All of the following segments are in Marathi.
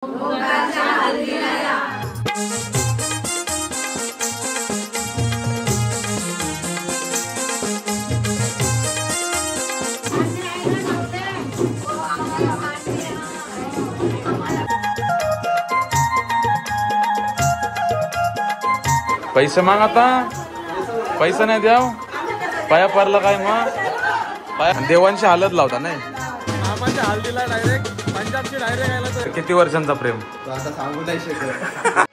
पैसे माग आता, पैसा नाही द्याव, पाया पडला काय मग पाया देवांची हालत लावता नाही. मामाच्या हल्दीला डायरेक्ट पंजाबची डायरेक्ट आला तर किती वर्षांचा प्रेम तो आता सांगू नाही शकत.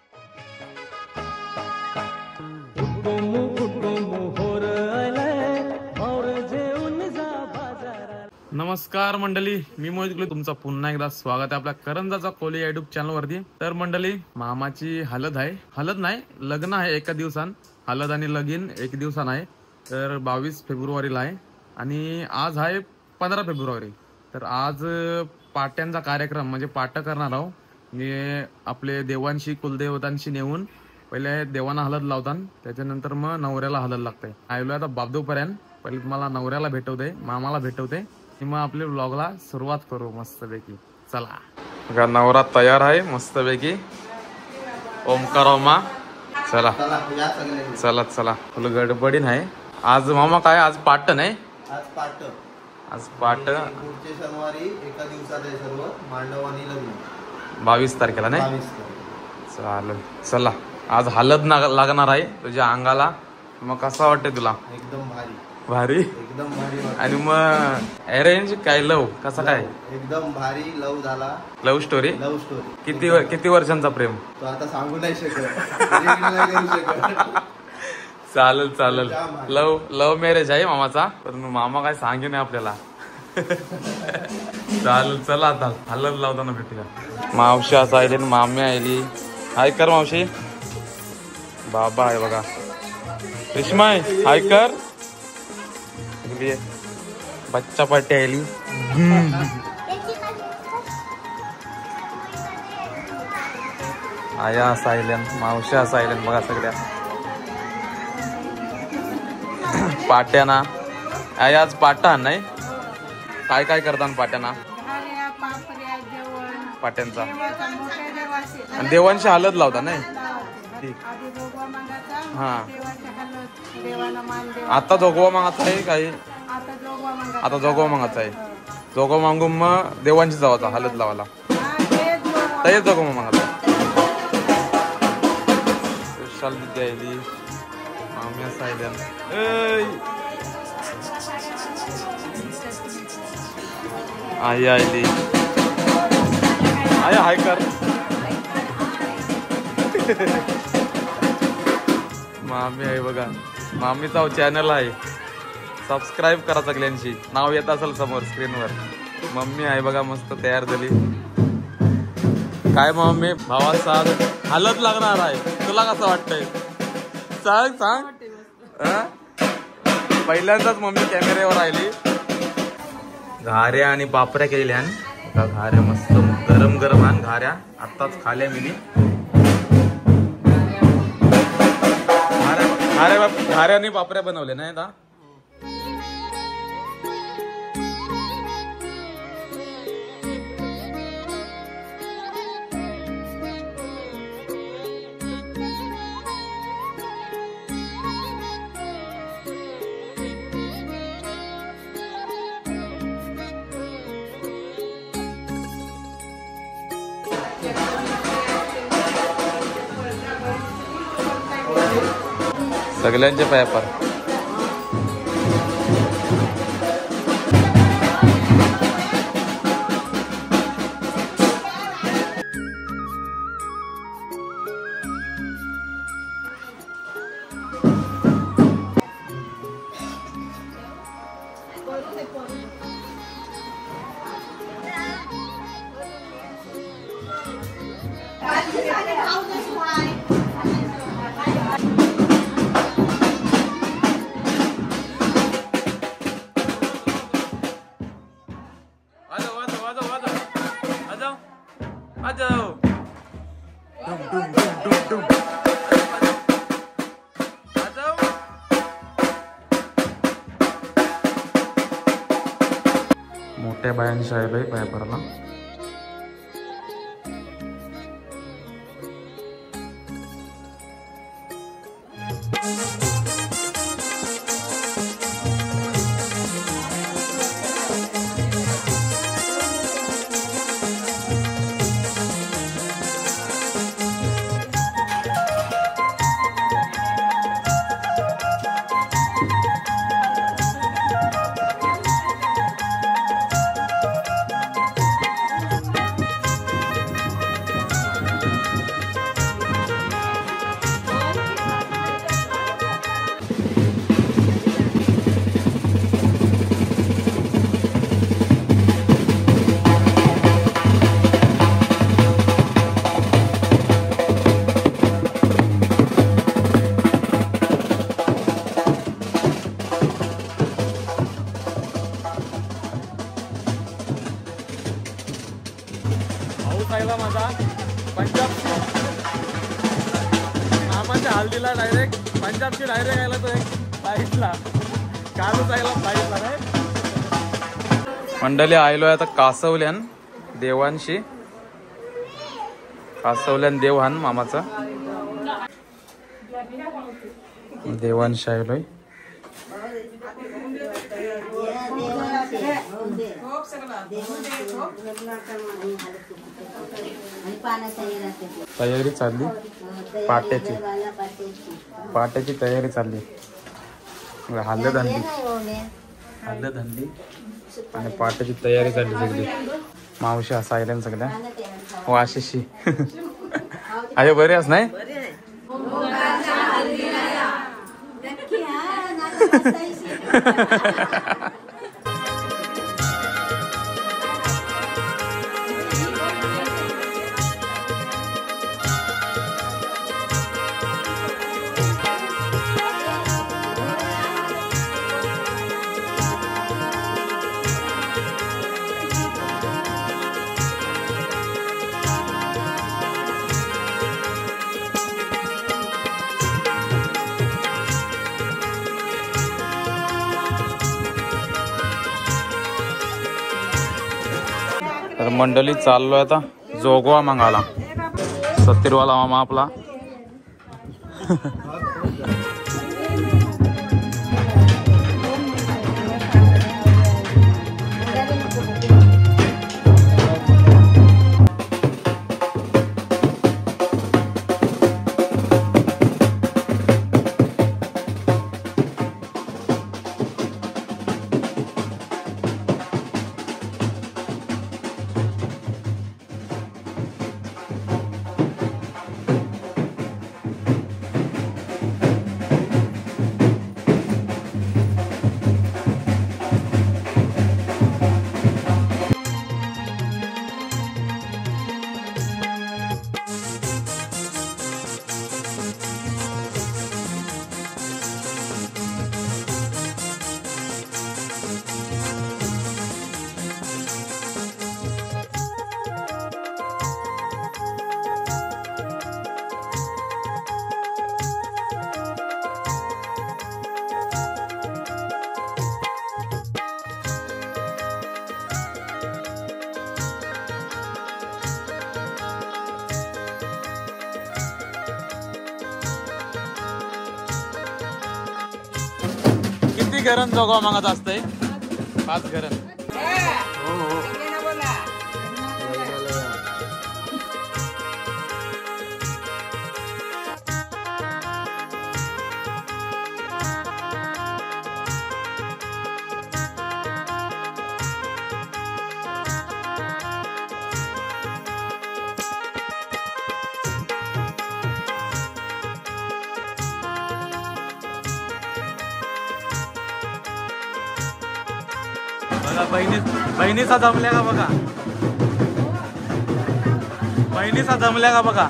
नमस्कार मंडळी, मी मोहित गुले, तुमचं पुन्हा एकदा स्वागत आहे आपल्या करंजाचा कोली युट्यूब चॅनल वरती. तर मंडळी, मामाची हलद आहे, हलद नाही लग्न आहे एका दिवसात, हलद आणि लगीन एक दिवसानं आहे. तर 22 फेब्रुवारीला आहे आणि आज आहे 15 फेब्रुवारी. तर आज पाट्यांचा कार्यक्रम म्हणजे पाट करणार आहोत. मी आपले देवांशी कुलदेवतांशी नेऊन पहिले देवांना हलद लावतात, त्याच्यानंतर मग नवऱ्याला हलद लागते. आयलो आता बाबदेवपर्यंत, पहिले तुम्हाला नवऱ्याला भेटवते, मामाला भेटवते, मग आपल्या व्लॉगला सुरुवात करू मस्तपैकी. चला बघा, नवरा तयार आहे मस्तपैकी. ओमकार ओमा, चला चला चला, फुल गडबडी नाही आज. मामा काय आज पाट नाही, आज पाट पुढच्या शनिवारी एका दिवसात आहे सर्व मांडव आणि लग्न 22 तारखेला नाही. चालेल चला, आज हलद लागणार आहे तुझ्या अंगाला. मग कसा वाटते तुला? एकदम भारी भारी, एकदम भारी. आणि मग अरेंज काय लव कसा काय? एकदम भारी लव झाला. Love story. Love story. किती वर्षांचा प्रेम? तो आता सांगू नाही शकत, नाही करू शकत. चालेल चालेल, लव मॅरेज आहे मामाचा, पण मामा काय सांगे नाही आपल्याला. चालेल चला, आता हलद लावताना भेटूया. मावशी असं आली, मामी आली. हाय कर मावशी. बाबा आहे बघा, रेश्मा आहे, हाय कर. बच्चा पार्टी आली. आया सायलन, मावशा सायलन बघा सगळ्या पाट्याना. आया आज पाटा नाही, काय काय करतात पाट्याना? पाट्यांचा आणि देवांची हलद लावता नाही. हा, आता जोगवा मागायचा आहे काही, आता जोगवा मागायचा आहे. जोगवा मागून मग देवांची जावाचा हलद लावायला, तरी जोगवा मागायचा. विशाल द्यायली, माम्या सायल्यान आई आयली. आय हाय कर. मामी आहे बघा, मामीचा चॅनल आहे, सबस्क्राईब करा सगळ्यांशी. नाव येत असेल समोर स्क्रीनवर. मम्मी आहे बघा, मस्त तयार झाली. काय मम्मी, भावाचा हलद लागणार आहे, तुला कसं वाटतंय सांग सांग. पहिल्यांदाच मम्मी कॅमेऱ्यावर आली. घाऱ्या आणि पापऱ्या केल्या, घाऱ्या मस्त गरम गरम आण. घाऱ्या आत्ताच खाल्या मिली. घाऱ्या आणि पापऱ्या बनवले नाही का? सगळ्यांचे पेपर. मोठ्या बायांची आहे बाई पेपरला. माझा पंजाबची मामाच्या हल्दीला डायरेक्ट पंजाबची डायरेक्ट यायला तो एक फ्लाईटला कालच यायला फ्लाईटला काय मंडळी आयलोय आता कासवल्यान देवांशी कासवल्यान देवहान मामाचा देवांशी आयलोय तयारी चालली पाट्याची तयारी चालली हल्द हल्ली आणि पाट्याची तयारी चालली सगळी मावशी असं आयल्यान सगळ्या वाशीशी अरे बरे अस नाही तर मंडळी चाललोय आता जोगवा मागायला 70 वाला मामा आपला किती गरण जोगवा मागत असतंय 5 गरण बहिणीचा जमल्या का बघा बहिणीचा जमल्या का बघा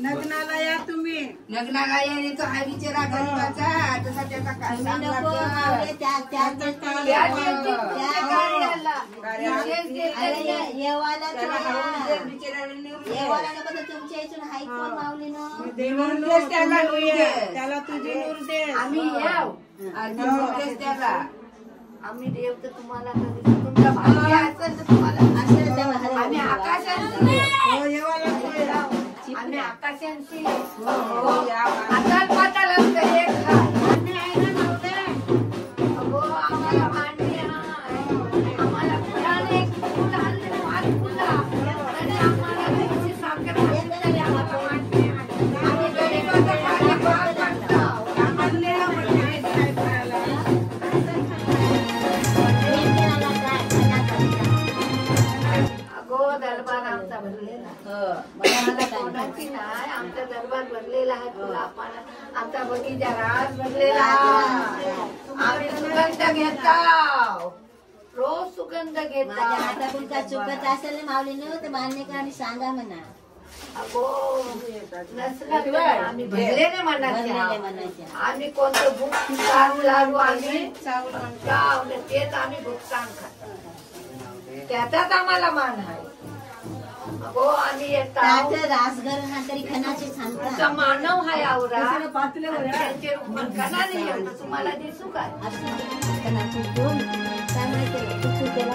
लग्नाला या तुम्ही लग्नाला येणे तो हा विचारा गरीबाचा तसा त्याचा काय तुमच्या इथून हाय कोण माऊली त्याला तुझी आम्ही येऊ त्याला आम्ही देव तर तुम्हाला तुमच्या भाग्य असेल तर तुम्हाला आम्ही आकाशांची आम्ही आकाशांची आता पाताळात एक आम्ही आहे ना नव्हते अगो आम्हाला मांडली आम्हाला फुलाने फुल आणले वाट फुला आणि आम्हाला त्याची साखर घातली आम्हाला मांडली आम्ही गरीबाचा पाणी पार पडतो आम्हाला दरबार आमचा भरलेला नाही आमचा दरबार भरलेला आहे तुला आपण आमचा बगीचा रास भरलेला आम्ही सुगंध घेतो रोज सुगंध घेतो हातातून काय चुकत असेल ना माऊलीनं तर मान्य करा आणि सांगा म्हणा अगो नसलं आम्ही भरलेले म्हणायचे आम्ही कोणतं भूक लाडू आम्ही तेच आम्ही भुगतान खातो त्याचाच आम्हाला मान आहे अगो आम्ही येतात रासघर हा तरी खणाचे सांगता मानव हाय आवरा त्यांचे रूप खणा नाही एवढं तुम्हाला दिसू काय खणाचे दोन काय माहिती केला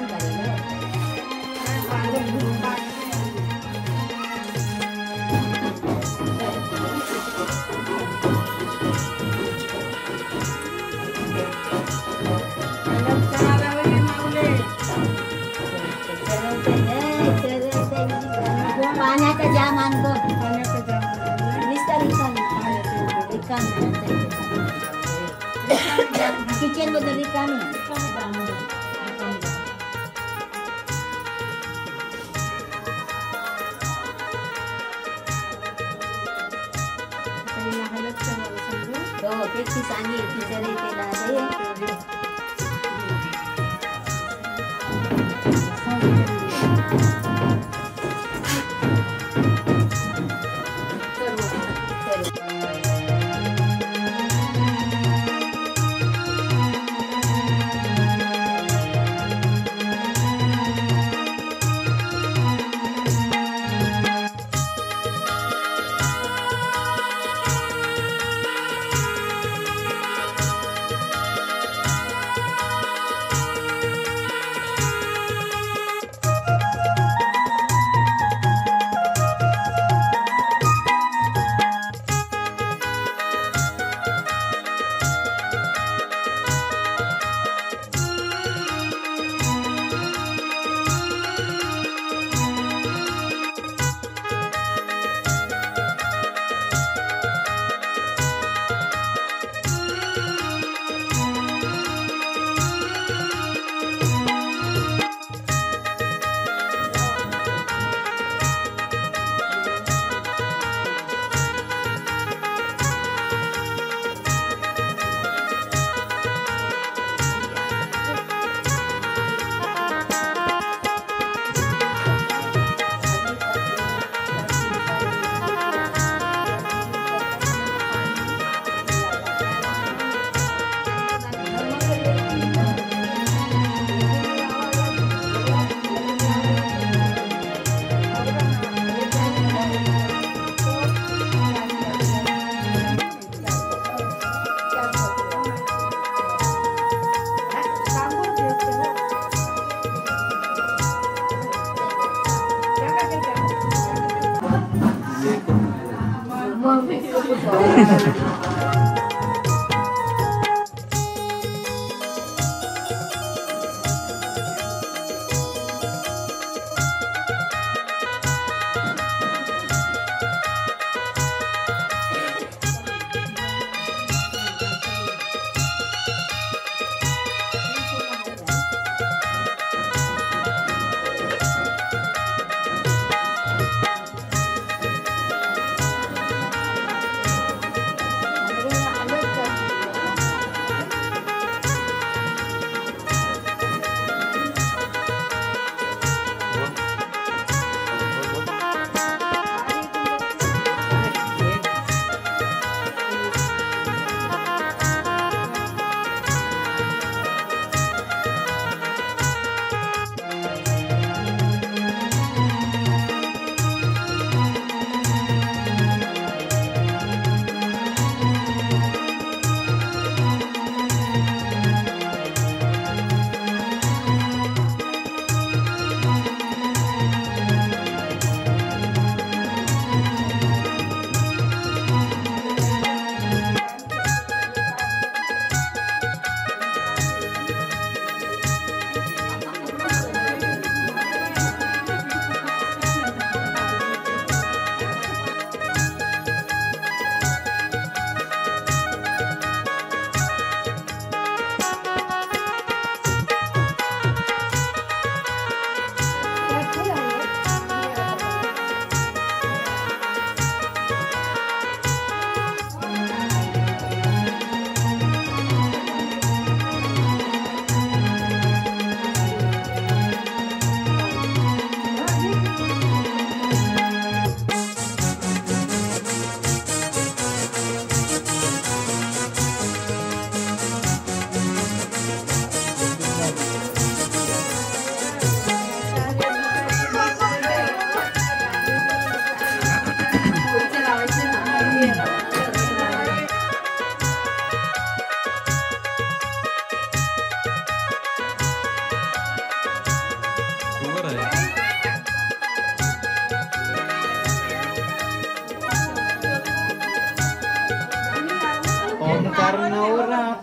पाण्याचा जाम आणतो किचन मध्ये रिकामी हो तेच ती सांगेल टीचर त्याला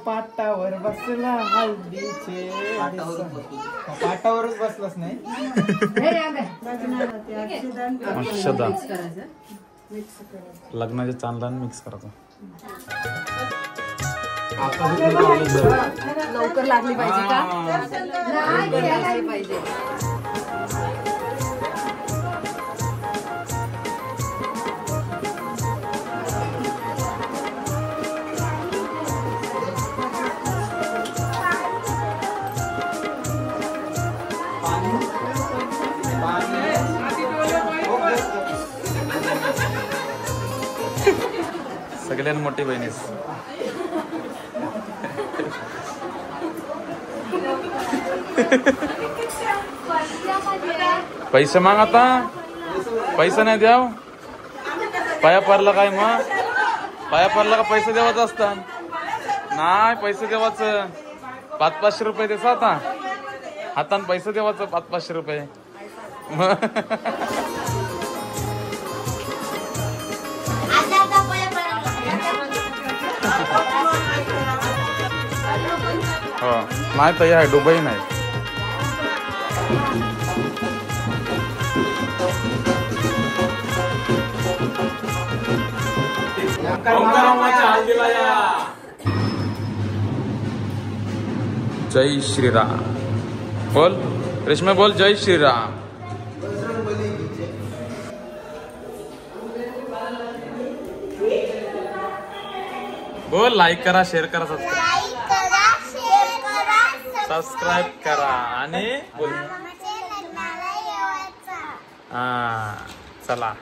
पाटावर बसला हल्दीचे पाटावरच बसलाच नाही. अक्षदा लग्नाच्या चांदला मिक्स करायचं. लवकर लागली पाहिजे का लागली पाहिजे. सगळ्यांना मोठी बहिणीस. पैसे माग आता. पैसे नाही द्याव. पाया पडला काय मग. पाया पडला का पैसे देवाचं असतात. नाही पैसे देवाचं 500-500 रुपये देसा आता. हातान पैसे देवाचं 500-500 रुपये. हो नाही तर आहे दुबई नाही. जय श्रीराम बोल. रेश्मा बोल जय श्रीराम. बोल लाईक करा, शेअर करा, सबस्क्राईब करा आणि बोल. हा चला.